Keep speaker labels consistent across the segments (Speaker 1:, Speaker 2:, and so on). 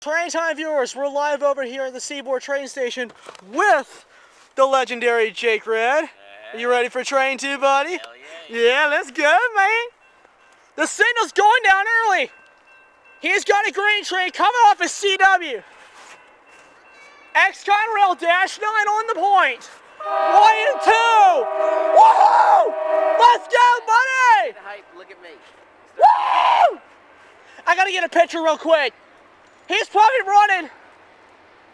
Speaker 1: Train time viewers, we're live over here at the Seaboard train station with the legendary Jake Red. Are you ready for train 2, buddy?
Speaker 2: Hell yeah.
Speaker 1: Yeah, let's go, man. The signal's going down early. He's got a green train coming off his CW. X-Conrail -9 on the point. 1 and 2. Woohoo! Let's go, buddy!
Speaker 2: Get the hype, look at me.
Speaker 1: Woo! I gotta get a picture real quick. He's probably running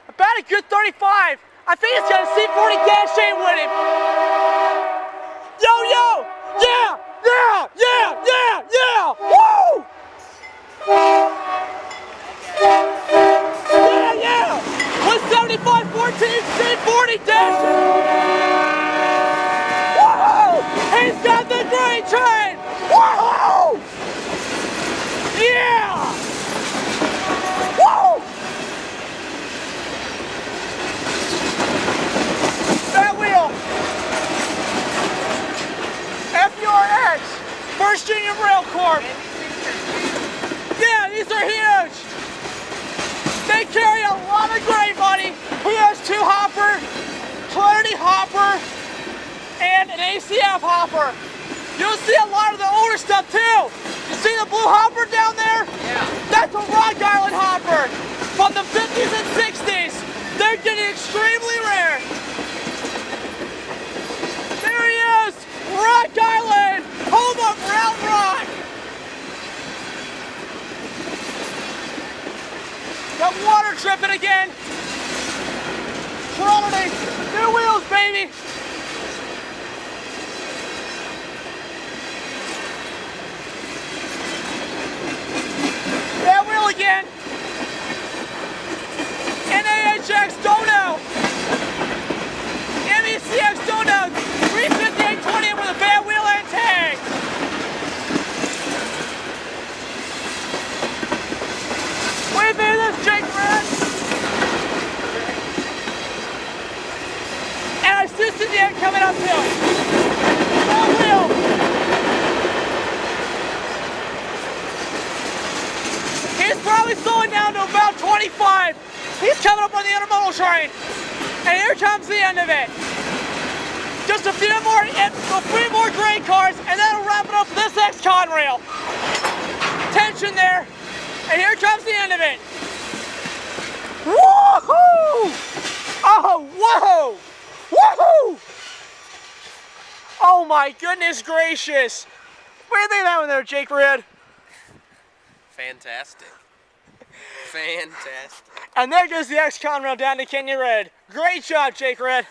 Speaker 1: about a good 35. I think he's got a C40-8 with him. Yo, yo! Yeah! Yeah! Yeah! Yeah! Yeah! Woo! Yeah! Yeah! 175-14 C40-8! Woo! He's got the green train! Woo! Yeah! Woo! That wheel! FURX! First Junior Rail Corp! Yeah, these are huge! They carry a lot of grain, buddy! He has 2 hopper, Trinity hopper, and an ACF hopper. You'll see a lot of the older stuff too! You see the blue hopper down there?
Speaker 2: Yeah. That's
Speaker 1: a Rock Island hopper from the 50s and 60s. They're getting extremely rare. There he is, Rock Island, home of Round Rock. Got water dripping again. Trinity, new wheels, baby. That wheel again. NAHX Dono. MECX Dono. 358-20 with a bad wheel and tag. Wait a minute, this Jake Red. And I still see the end coming up too. That wheel. He's probably slowing down to about 25. He's coming up on the intermodal train. And here comes the end of it. Just a few more grain cars, and that'll wrap it up for this X-Conrail. Tension there. And here comes the end of it. Woohoo! Oh, whoa! Woohoo! Oh my goodness gracious. What do you think of that one there, Jake Red?
Speaker 2: fantastic. Fantastic.
Speaker 1: And there goes the X-Conrail down to Kenya Red. Great job, Jake Red.